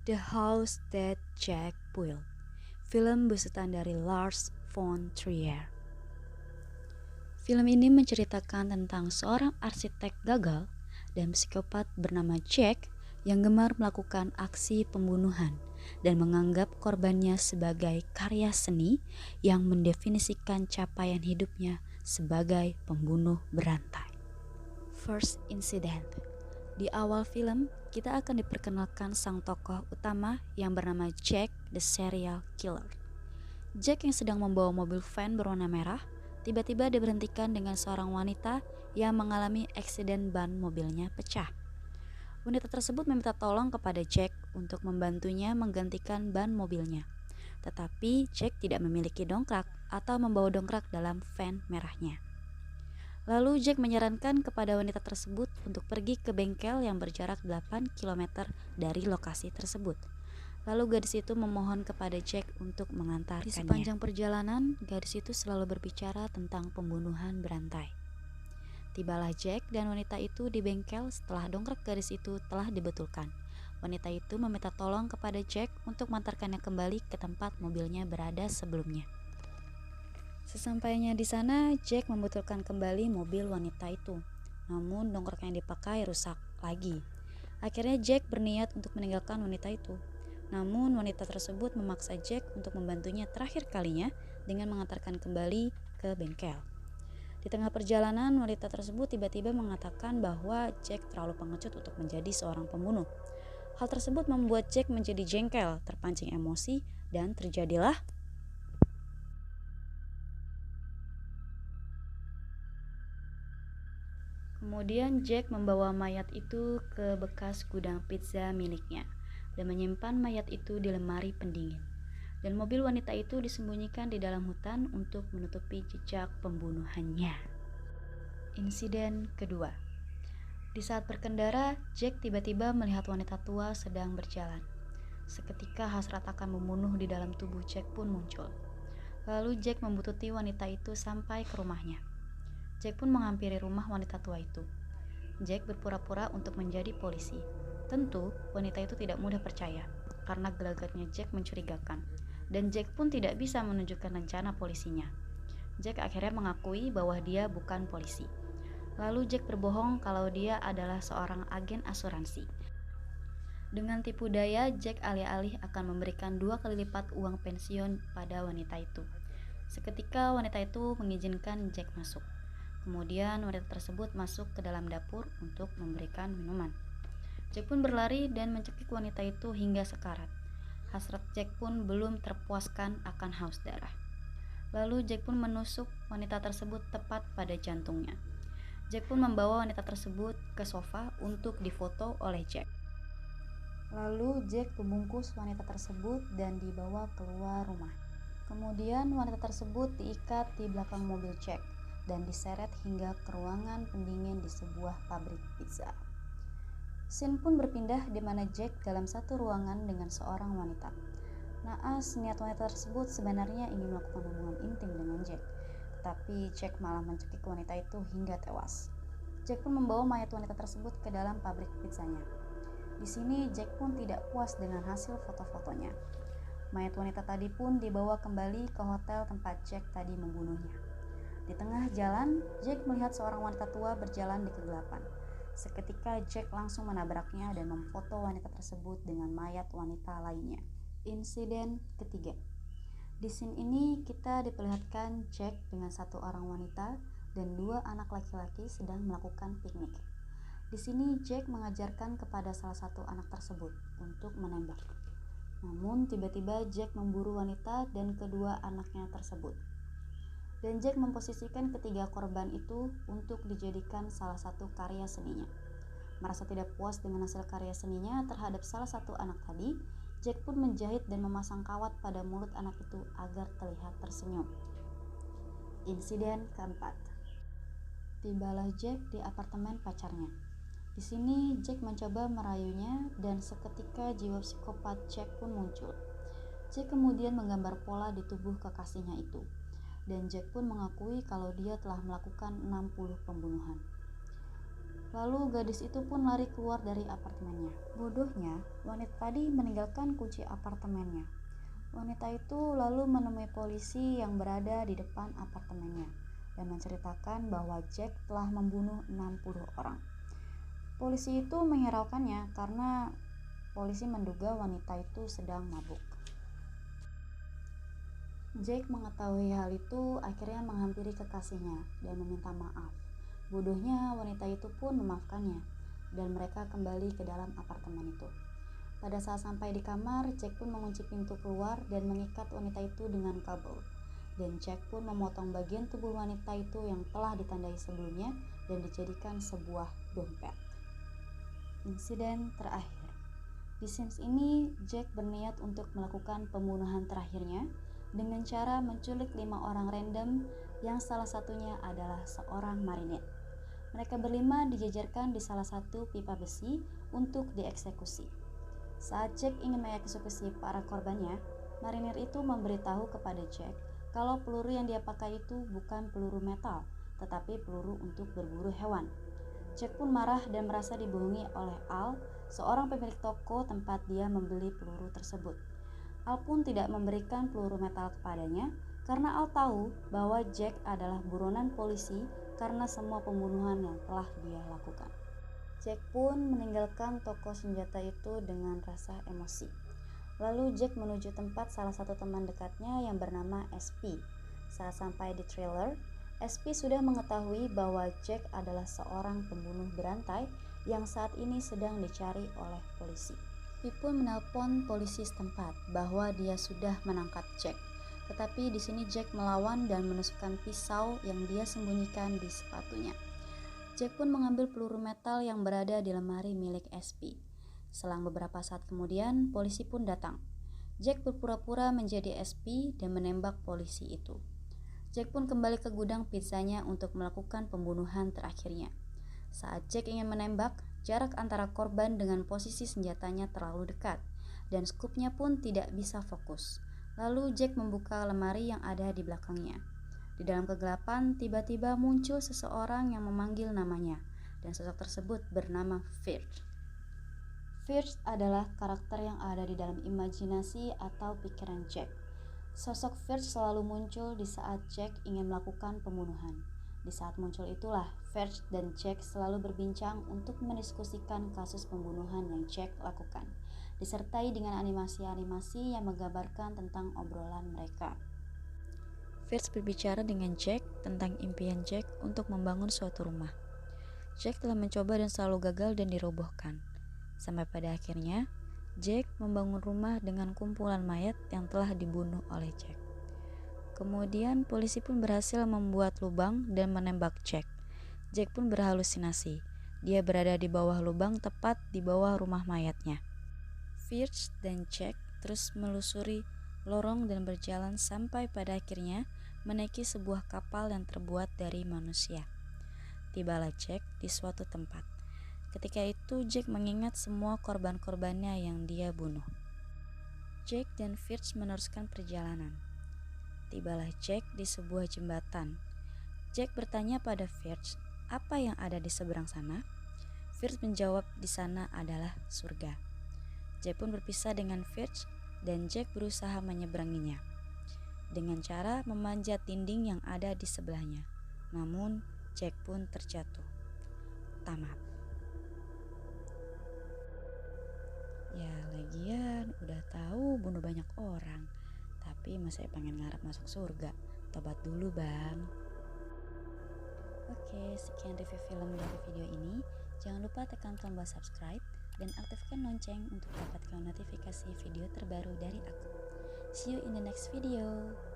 The House That Jack Built, film besutan dari Lars von Trier. Film ini menceritakan tentang seorang arsitek gagal dan psikopat bernama Jack yang gemar melakukan aksi pembunuhan dan menganggap korbannya sebagai karya seni yang mendefinisikan capaian hidupnya sebagai pembunuh berantai. First Incident. Di awal film, kita akan diperkenalkan sang tokoh utama yang bernama Jack the Serial Killer. Jack yang sedang membawa mobil van berwarna merah, tiba-tiba diberhentikan dengan seorang wanita yang mengalami eksiden ban mobilnya pecah. Wanita tersebut meminta tolong kepada Jack untuk membantunya menggantikan ban mobilnya. Tetapi Jack tidak memiliki dongkrak atau membawa dongkrak dalam van merahnya. Lalu Jack menyarankan kepada wanita tersebut untuk pergi ke bengkel yang berjarak 8 km dari lokasi tersebut. Lalu gadis itu memohon kepada Jack untuk mengantarkannya. Di sepanjang perjalanan, gadis itu selalu berbicara tentang pembunuhan berantai. Tibalah Jack dan wanita itu di bengkel setelah dongkrak gadis itu telah dibetulkan. Wanita itu meminta tolong kepada Jack untuk mengantarkannya kembali ke tempat mobilnya berada sebelumnya. Sesampainya di sana, Jack membetulkan kembali mobil wanita itu. Namun dongkrak yang dipakai rusak lagi. Akhirnya Jack berniat untuk meninggalkan wanita itu. Namun wanita tersebut memaksa Jack untuk membantunya terakhir kalinya dengan mengantarkan kembali ke bengkel. Di tengah perjalanan, wanita tersebut tiba-tiba mengatakan bahwa Jack terlalu pengecut untuk menjadi seorang pembunuh. Hal tersebut membuat Jack menjadi jengkel, terpancing emosi, dan terjadilah Kemudian Jack membawa mayat itu ke bekas gudang pizza miliknya dan menyimpan mayat itu di lemari pendingin. Dan mobil wanita itu disembunyikan di dalam hutan untuk menutupi jejak pembunuhannya. Insiden kedua. Di saat berkendara, Jack tiba-tiba melihat wanita tua sedang berjalan. Seketika hasrat akan membunuh di dalam tubuh Jack pun muncul. Lalu Jack membututi wanita itu sampai ke rumahnya. Jack pun menghampiri rumah wanita tua itu. Jack berpura-pura untuk menjadi polisi. Tentu, wanita itu tidak mudah percaya, karena gelagatnya Jack mencurigakan, dan Jack pun tidak bisa menunjukkan rencana polisinya. Jack akhirnya mengakui bahwa dia bukan polisi. Lalu Jack berbohong kalau dia adalah seorang agen asuransi. Dengan tipu daya, Jack alih-alih akan memberikan 2 kali lipat uang pensiun pada wanita itu. Seketika wanita itu mengizinkan Jack masuk. Kemudian wanita tersebut masuk ke dalam dapur untuk memberikan minuman. Jack pun berlari dan mencekik wanita itu hingga sekarat. Hasrat Jack pun belum terpuaskan akan haus darah. Lalu Jack pun menusuk wanita tersebut tepat pada jantungnya. Jack pun membawa wanita tersebut ke sofa untuk difoto oleh Jack. Lalu Jack membungkus wanita tersebut dan dibawa keluar rumah. Kemudian wanita tersebut diikat di belakang mobil Jack dan diseret hingga ke ruangan pendingin di sebuah pabrik pizza. Scene pun berpindah di mana Jack dalam satu ruangan dengan seorang wanita. Naas, niat wanita tersebut sebenarnya ingin melakukan hubungan intim dengan Jack, tetapi Jack malah mencekik wanita itu hingga tewas. Jack pun membawa mayat wanita tersebut ke dalam pabrik pizzanya. Di sini Jack pun tidak puas dengan hasil foto-fotonya. Mayat wanita tadi pun dibawa kembali ke hotel tempat Jack tadi membunuhnya. Di tengah jalan, Jack melihat seorang wanita tua berjalan di kegelapan. Seketika Jack langsung menabraknya dan memfoto wanita tersebut dengan mayat wanita lainnya. Insiden ketiga. Di scene ini kita diperlihatkan Jack dengan satu orang wanita dan 2 anak laki-laki sedang melakukan piknik. Di sini Jack mengajarkan kepada salah satu anak tersebut untuk menembak. Namun tiba-tiba Jack memburu wanita dan kedua anaknya tersebut. Dan Jack memposisikan ketiga korban itu untuk dijadikan salah satu karya seninya. Merasa tidak puas dengan hasil karya seninya terhadap salah satu anak tadi, Jack pun menjahit dan memasang kawat pada mulut anak itu agar terlihat tersenyum. Insiden keempat. Tibalah Jack di apartemen pacarnya. Di sini Jack mencoba merayunya dan seketika jiwa psikopat Jack pun muncul. Jack kemudian menggambar pola di tubuh kekasihnya itu. Dan Jack pun mengakui kalau dia telah melakukan 60 pembunuhan. Lalu gadis itu pun lari keluar dari apartemennya. Bodohnya, wanita tadi meninggalkan kunci apartemennya. Wanita itu lalu menemui polisi yang berada di depan apartemennya dan menceritakan bahwa Jack telah membunuh 60 orang. Polisi itu menghiraukannya karena polisi menduga wanita itu sedang mabuk. Jack mengetahui hal itu akhirnya menghampiri kekasihnya dan meminta maaf. Bodohnya wanita itu pun memaafkannya dan mereka kembali ke dalam apartemen itu. Pada saat sampai di kamar, Jack pun mengunci pintu keluar dan mengikat wanita itu dengan kabel. Dan Jack pun memotong bagian tubuh wanita itu yang telah ditandai sebelumnya dan dijadikan sebuah dompet. Insiden terakhir. Di scenes ini, Jack berniat untuk melakukan pembunuhan terakhirnya dengan cara menculik 5 orang random yang salah satunya adalah seorang marinir. Mereka berlima dijejerkan di salah satu pipa besi untuk dieksekusi. Saat Jack ingin mengeksekusi para korbannya, marinir itu memberitahu kepada Jack kalau peluru yang dia pakai itu bukan peluru metal, tetapi peluru untuk berburu hewan. Jack pun marah dan merasa dibohongi oleh Al, seorang pemilik toko tempat dia membeli peluru tersebut. Al pun tidak memberikan peluru metal kepadanya karena Al tahu bahwa Jack adalah buronan polisi karena semua pembunuhan yang telah dia lakukan. Jack pun meninggalkan toko senjata itu dengan rasa emosi. Lalu Jack menuju tempat salah satu teman dekatnya yang bernama SP. Saat sampai di trailer, SP sudah mengetahui bahwa Jack adalah seorang pembunuh berantai yang saat ini sedang dicari oleh polisi. SP pun menelpon polisi setempat bahwa dia sudah menangkap Jack. Tetapi di sini Jack melawan dan menusukkan pisau yang dia sembunyikan di sepatunya. Jack pun mengambil peluru metal yang berada di lemari milik SP. Selang beberapa saat kemudian, polisi pun datang. Jack berpura-pura menjadi SP dan menembak polisi itu. Jack pun kembali ke gudang pizzanya untuk melakukan pembunuhan terakhirnya. Saat Jack ingin menembak, jarak antara korban dengan posisi senjatanya terlalu dekat, dan skupnya pun tidak bisa fokus. Lalu Jack membuka lemari yang ada di belakangnya. Di dalam kegelapan, tiba-tiba muncul seseorang yang memanggil namanya, dan sosok tersebut bernama Firth. Firth adalah karakter yang ada di dalam imajinasi atau pikiran Jack. Sosok Firth selalu muncul di saat Jack ingin melakukan pembunuhan. Di saat muncul itulah, Firth dan Jack selalu berbincang untuk mendiskusikan kasus pembunuhan yang Jack lakukan, disertai dengan animasi-animasi yang menggambarkan tentang obrolan mereka. Firth berbicara dengan Jack tentang impian Jack untuk membangun suatu rumah. Jack telah mencoba dan selalu gagal dan dirobohkan. Sampai pada akhirnya, Jack membangun rumah dengan kumpulan mayat yang telah dibunuh oleh Jack. Kemudian polisi pun berhasil membuat lubang dan menembak Jack. Jack pun berhalusinasi. Dia berada di bawah lubang tepat di bawah rumah mayatnya. Firth dan Jack terus melusuri lorong dan berjalan sampai pada akhirnya menaiki sebuah kapal yang terbuat dari manusia. Tibalah Jack di suatu tempat. Ketika itu Jack mengingat semua korban-korbannya yang dia bunuh. Jack dan Firth meneruskan perjalanan. Tibalah Jack di sebuah jembatan. Jack bertanya pada Firth, apa yang ada di seberang sana? Firth menjawab, di sana adalah surga. Jack pun berpisah dengan Firth dan Jack berusaha menyeberanginya dengan cara memanjat dinding yang ada di sebelahnya. Namun Jack pun terjatuh. Tamat. Ya lagian udah tahu bunuh banyak orang, tapi masih pengen ngarep masuk surga. Tobat dulu bang. Oke, sekian review film dari video ini. Jangan lupa tekan tombol subscribe dan aktifkan lonceng untuk dapatkan notifikasi video terbaru dari aku. See you in the next video.